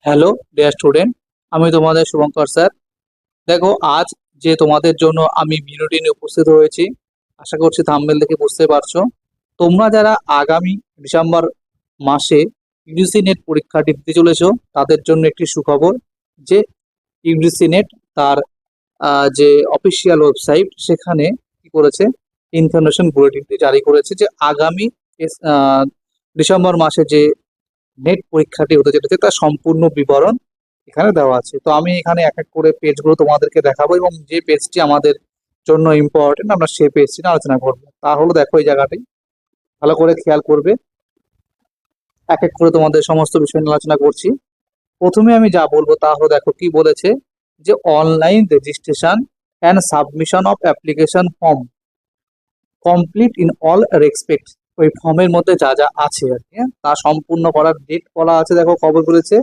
Hello dear student, আমি তোমাদের Shubhankar sir. দেখো, আজ যে তোমাদের জন্য আমি ভিডিওটি নিয়ে উপস্থিত হয়েছি, আশা করছি থাম্বনেল দেখে বুঝতে পারছো। তোমরা যারা আগামী ডিসেম্বর মাসে ইউজিসি নেট পরীক্ষাটি দিতে চলেছো, তাদের জন্য একটি সুখবর যে ইউজিসি নেট তার যে অফিসিয়াল ওয়েবসাইট সেখানে কি করেছে, ইনফরমেশন বুলেটিনটি জারি করেছে যে আগামী ডিসেম্বর মাসে যে নেট পরীক্ষাটি হতে চলেছে তার সম্পূর্ণ বিবরণ এখানে দেওয়া আছে। তো আমি এখানে এক এক করে পেজগুলো তোমাদেরকে দেখাবো এবং যে পেজটি আমাদের জন্য ইম্পর্টেন্ট আমরা সেই পেজটি নিয়ে আলোচনা করবো। তাহলে দেখো এই জায়গাটি ভালো করে খেয়াল করবে, এক এক করে তোমাদের সমস্ত বিষয় নিয়ে আলোচনা করছি। প্রথমে আমি যা বলবো তা হলো, দেখো কি বলেছে যে online registration and submission of application form complete in all respect. ওই ফর্মের মধ্যে যা যা আছে আর কি, তা সম্পূর্ণ করার ডেট বলা আছে। দেখো কবে বলেছে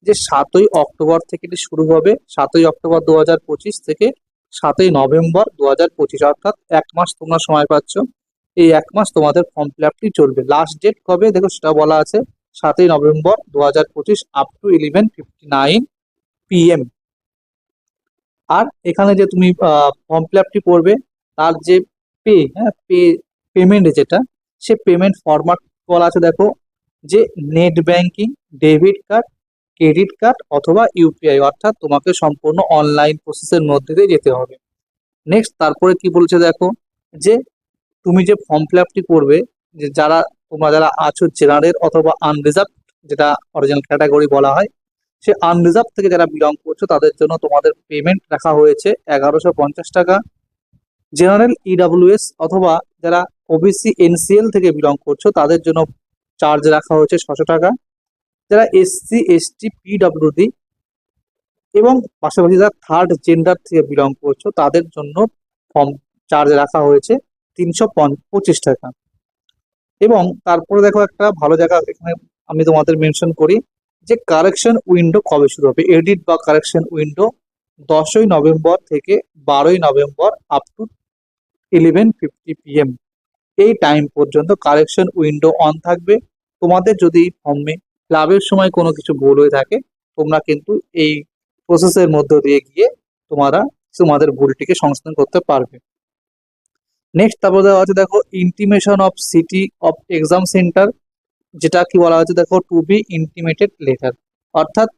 যে 7ই অক্টোবর থেকে এটি শুরু হবে, 7ই অক্টোবর 2025 থেকে 7ই নভেম্বর 2025, অর্থাৎ এক মাস তোমরা সময় পাচ্ছ। এই এক মাস তোমাদের ফর্ম ফিল আপটি চলবে। লাস্ট ডেট কবে দেখো সেটা বলা আছে 7ই নভেম্বর 2025 আপ টু 11:59 PM। আর এখানে যে তুমি ফর্ম ফিল আপটি করবে তার যে পেমেন্ট যেটা, সে পেমেন্ট ফরম্যাট বলা আছে। দেখো যে net banking, debit card, credit card অথবা ইউপিআই, অর্থাৎ তোমাকে সম্পূর্ণ অনলাইন প্রসেসের মধ্যে দিয়ে যেতে হবে। নেক্সট তারপরে কি বলছে দেখো, যে তুমি যে ফর্ম ফিল আপটি করবে, যে তোমরা যারা আছো জেনারেল অথবা আনরিজার্ভ, যেটা অরিজিনাল ক্যাটাগরি বলা হয়, সে আনরিজার্ভ থেকে যারা বিলং করছো তাদের জন্য তোমাদের পেমেন্ট রাখা হয়েছে 1150 টাকা। জেনারেল ইডাব্লিউএস অথবা যারা ওবিসি এনসিএল থেকে বিলং করছো তাদের জন্য চার্জ রাখা হয়েছে 600 টাকা। যারা এসসি এসটি পিডব্লিউডি এবং পাশাপাশি যারা থার্ড জেন্ডার থেকে বিলং করছো তাদের জন্য ফর্ম চার্জ রাখা হয়েছে 325 টাকা। এবং তারপরে দেখো একটা ভালো জায়গা এখানে আমি তোমাদের মেনশন করি, যে কারেকশন উইন্ডো কবে শুরু হবে। এডিট বা কারেকশন উইন্ডো 10ই নভেম্বর থেকে 12ই নভেম্বর আপ টু 11:50 PM। এই টাইম পর্যন্ত কারেকশন উইন্ডো অন থাকবে। তোমাদের যদি ফর্মে ক্লাবের সময় কোনো কিছু ভুল হয়ে থাকে, তোমরা কিন্তু এই প্রসেসের মধ্য দিয়ে গিয়ে তোমাদের ভুলটিকে সংশোধন করতে পারবে। নেক্সট তারপর দেওয়া আছে দেখো intimation of city of exam centre, যেটা কি বলা হয়েছে দেখো টু বি ইন্টিমেটেড লেটার, অর্থাৎ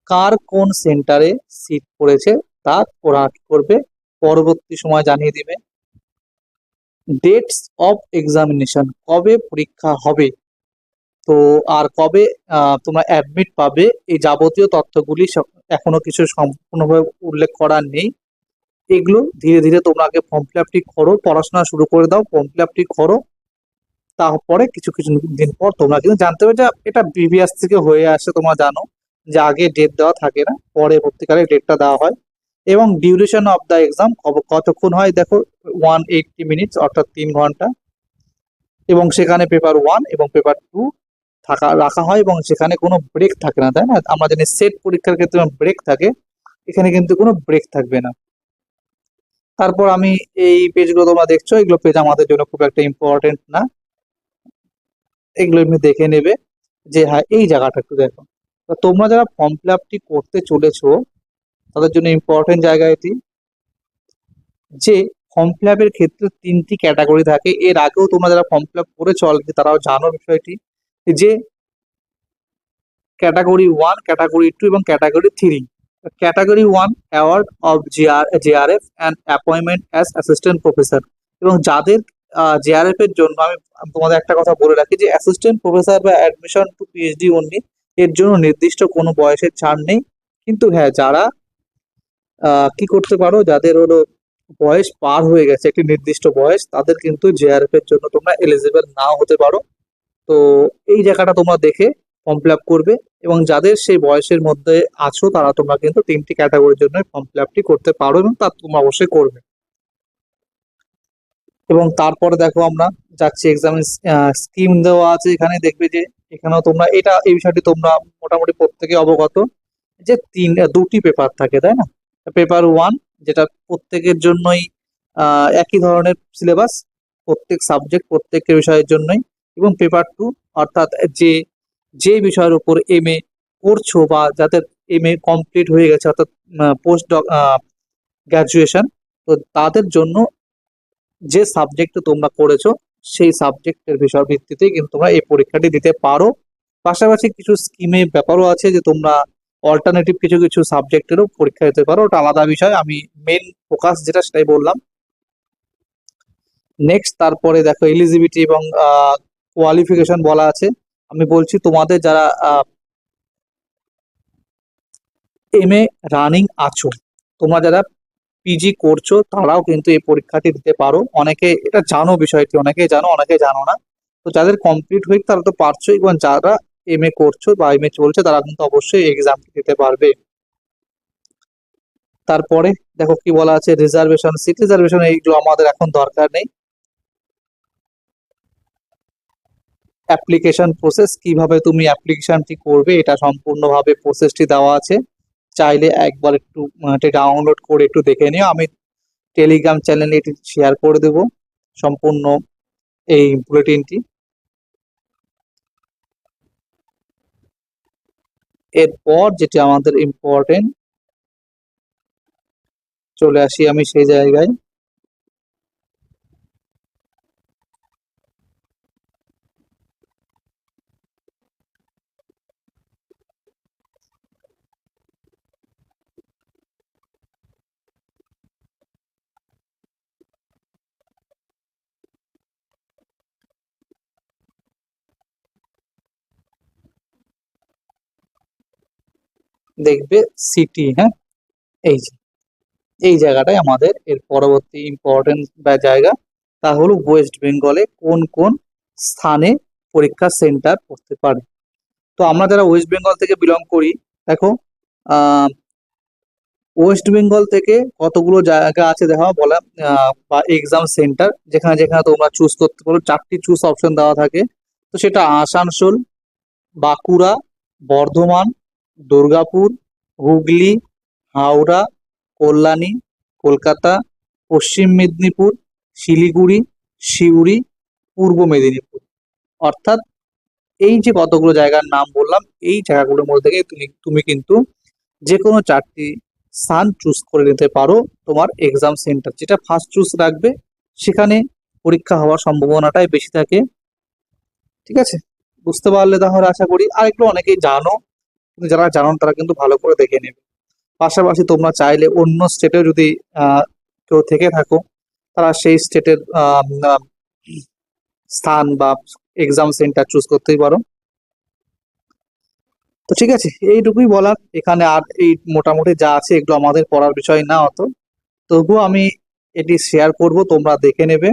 কার কোন সেন্টারে সিট পড়েছে তা ওরা কি করবে, পরবর্তী সময় জানিয়ে দিবে। ডেটস অফ এক্সামিনেশন, কবে পরীক্ষা হবে, তো আর কবে তোমরা অ্যাডমিট পাবে, এই যাবতীয় তথ্যগুলি এখনো কিছু সম্পূর্ণভাবে উল্লেখ করা নেই। এগুলো ধীরে ধীরে তোমরা আগে ফর্ম ফিল আপটি করো, পড়াশোনা শুরু করে দাও, ফর্ম ফিল আপটি করো। তারপরে কিছু কিছু দিন পর তোমরা কিন্তু জানতে পারবে যে এটা প্রিভিয়াস থেকে হয়ে আসে। তোমরা জানো যে আগে ডেট দেওয়া থাকে না, পরবর্তীকালে ডেটটা দেওয়া হয়। এবং ডিউরেশন অফ দ্য এক্সাম কতক্ষণ হয় দেখো 180 মিনিটস, অর্থাৎ 3 ঘন্টা। এবং সেখানে পেপার 1 এবং পেপার 2 রাখা হয় এবং সেখানে কোনো ব্রেক থাকে না, তাই না? আমরা জানি সেট পরীক্ষার ক্ষেত্রে ব্রেক থাকে, এখানে কিন্তু কোনো ব্রেক থাকবে না। তারপর আমি এই পেজগুলো তোমরা দেখছো, এগুলো পেজ আমাদের জন্য খুব একটা ইম্পর্টেন্ট না, এগুলো এমনি দেখে নেবে। যে হ্যাঁ এই জায়গাটা একটু দেখো, তো তোমরা যারা ফর্ম ফিল আপটি করতে চলেছো তাদের জন্য ইম্পর্টেন্ট জায়গা এটি, যে ফর্ম ফিল আপের ক্ষেত্রে 3টি ক্যাটাগরি থাকে। এর আগেও তোমরা যারা ফর্ম ফিল আপ করেছো অলরেডি তারাও জানো বিষয়টি, যে ক্যাটাগরি 1, ক্যাটাগরি 2 এবং category 3। Category 1 award of JRF and appointment as assistant professor. এবং যাদের জেআরএফ এর জন্য আমি তোমাদের একটা কথা বলে রাখি, যে অ্যাসিস্ট্যান্ট প্রফেসর বা অ্যাডমিশন টু পিএইচডি অনলি, এর জন্য নির্দিষ্ট কোনো বয়সের ছাড় নেই। কিন্তু হ্যাঁ, যারা কি করতে পারো, যাদের হলো বয়স পার হয়ে গেছে একটি নির্দিষ্ট বয়স, তাদের কিন্তু জেআরএফ এর জন্য তোমরা এলিজিবল নাও হতে পারো। তো এই জায়গাটা তোমরা দেখে ফর্ম ফিল আপ করবে। এবং যাদের সেই বয়সের মধ্যে আছো তারা তোমরা কিন্তু 3টি ক্যাটাগরির জন্য ফর্ম ফিল আপটি করতে পারো এবং তা তোমরা অবশ্যই করবে। এবং তারপরে দেখো আমরা যাচ্ছি এক্সাম স্কিম দেওয়া আছে এখানে, দেখবে যে এখানেও তোমরা এই বিষয়টি তোমরা মোটামুটি প্রত্যেকে অবগত, যে দুটি পেপার থাকে, তাই না? পেপার 1 যেটা প্রত্যেকের জন্যই একই ধরনের সিলেবাস, প্রত্যেক সাবজেক্ট প্রত্যেকের বিষয়ের জন্যই। এবং পেপার 2 অর্থাৎ যে যে বিষয়ের উপর এমএ করছো বা যাদের এম এ কমপ্লিট হয়ে গেছে অর্থাৎ পোস্ট গ্র্যাজুয়েশন, তো তাদের জন্য যে সাবজেক্ট তোমরা করেছো সেই সাবজেক্টের বিষয় ভিত্তিতে কিন্তু তোমরা এই পরীক্ষাটি দিতে পারো। পাশাপাশি কিছু স্কিমে ব্যাপারও আছে যে তোমরা অল্টারনেটিভ কিছু কিছু সাবজেক্টেরও পরীক্ষা দিতে পারো, ওটা আলাদা বিষয়, আমি মেন ফোকাস যেটা সেটাই বললাম। নেক্সট তারপরে দেখো এলিজিবিলিটি এবং কোয়ালিফিকেশন বলা আছে। আমি বলছি তোমাদের যারা এম এ রানিং আছো, তোমরা যারা পিজি করছো তারাও কিন্তু এই পরীক্ষাটি দিতে পারো। অনেকে এটা জানো, বিষয়টি অনেকে জানো অনেকে জানো না। তো যাদের কমপ্লিট হয়ে তারা তো পারছোই, এবং যারা এম এ করছো বা এম এ চলছে তারা কিন্তু অবশ্যই এক্সাম দিতে পারবে। তারপরে দেখো কি বলা আছে, রিজার্ভেশন সিট, রিজার্ভেশন এইগুলো আমাদের এখন দরকার নেই। অ্যাপ্লিকেশন প্রসেস, কিভাবে তুমি অ্যাপ্লিকেশনটি করবে এটা সম্পূর্ণভাবে প্রসেসটি দেওয়া আছে, চাইলে একবার একটু এটা ডাউনলোড করে একটু দেখে নিও। আমি টেলিগ্রাম চ্যানেলে এটি শেয়ার করে দেব সম্পূর্ণ এই বুলেটিনটি। এরপর যেটি আমাদের ইম্পর্টেন্ট, চলে আসি আমি সেই জায়গায়। দেখবে সিটি, হ্যাঁ, এই যে এই জায়গাটাই আমাদের এর পরবর্তী ইম্পর্টেন্ট জায়গা, তা হলো ওয়েস্ট বেঙ্গলে কোন কোন স্থানে পরীক্ষা সেন্টার পড়তে পারে। তো আমরা যারা ওয়েস্ট বেঙ্গল থেকে বিলং করি, দেখো ওয়েস্ট বেঙ্গল থেকে কতগুলো জায়গা আছে দেখা বলা, বা এক্সাম সেন্টার যেখানে যেখানে তোমরা চুজ করতে পারো, 4টি চুজ অপশন দেওয়া থাকে। তো সেটা আসানসোল, বাঁকুড়া, বর্ধমান, দুর্গাপুর, হুগলি, হাওড়া, কল্যাণী, কলকাতা, পশ্চিম মেদিনীপুর, শিলিগুড়ি, সিউড়ি, পূর্ব মেদিনীপুর। অর্থাৎ এই যে কতগুলো জায়গার নাম বললাম, এই জায়গাগুলোর মধ্যে থেকে তুমি তুমি কিন্তু যে কোনো 4টি স্থান চুজ করে নিতে পারো। তোমার এক্সাম সেন্টার যেটা ফার্স্ট চুজ রাখবে সেখানে পরীক্ষা হওয়ার সম্ভাবনাটাই বেশি থাকে। ঠিক আছে, বুঝতে পারলে তাহলে আশা করি। আর এগুলো অনেকেই জানো, কিন্তু যারা জানো তারা কিন্তু ভালো করে দেখে নেবে। পাশাপাশি তোমরা চাইলে অন্য স্টেটেও যদি কেউ থেকে থাকো, তারা সেই স্টেটের স্থান বা এক্সাম সেন্টার চুজ করতেই পারো। তো ঠিক আছে, এইটুকুই বলার এখানে। আর এই মোটামুটি যা আছে এগুলো আমাদের পড়ার বিষয় না অত, তবুও আমি এটি শেয়ার করব, তোমরা দেখে নেবে।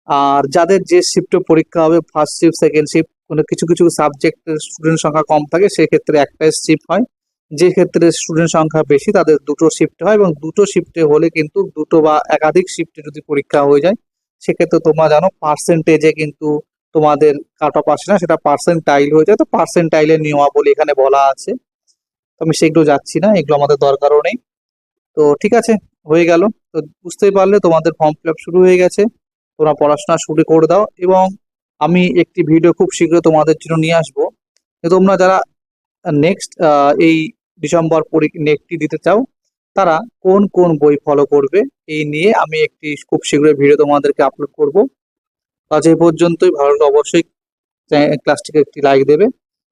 আর যাদের যে শিফটে পরীক্ষা হবে, ফার্স্ট শিফট সেকেন্ড শিফট, কোনো কিছু কিছু সাবজেক্টের স্টুডেন্ট সংখ্যা কম থাকে, সেক্ষেত্রে একটাই শিফট হয়। যে ক্ষেত্রে স্টুডেন্ট সংখ্যা বেশি তাদের দুটো শিফট হয়, এবং দুটো শিফটে হলে কিন্তু দুটো বা একাধিক শিফটে যদি পরীক্ষা হয়ে যায়, সেক্ষেত্রে তোমরা জানো পার্সেন্টেজে কিন্তু তোমাদের কাট অফ আসে না, সেটা পার্সেন্টাইল হয়ে যায়। তো পার্সেন্টাইলের নিয়মাবলী এখানে বলা আছে, তো আমি সেগুলো যাচ্ছি না, এগুলো আমাদের দরকারও নেই। তো ঠিক আছে, হয়ে গেল। তো বুঝতেই পারলে তোমাদের ফর্ম ফিল আপ শুরু হয়ে গেছে, তোমরা পড়াশোনা শুরু করে দাও। এবং আমি একটি ভিডিও খুব শীঘ্রই তোমাদের জন্য নিয়ে আসবো, যে তোমরা যারা নেক্সট এই ডিসেম্বর নেটটি দিতে চাও তারা কোন কোন বই ফলো করবে, এই নিয়ে আমি একটি খুব শীঘ্রই ভিডিও তোমাদেরকে আপলোড করব। আজ এই পর্যন্তই, ভালো লাগলে অবশ্যই ক্লাসটিকে একটি লাইক দেবে,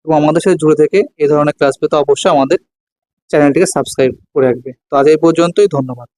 এবং আমাদের সাথে জুড়ে থেকে এই ধরনের ক্লাস পেতে অবশ্যই আমাদের চ্যানেলটিকে সাবস্ক্রাইব করে রাখবে। তো আজ এই পর্যন্তই, ধন্যবাদ।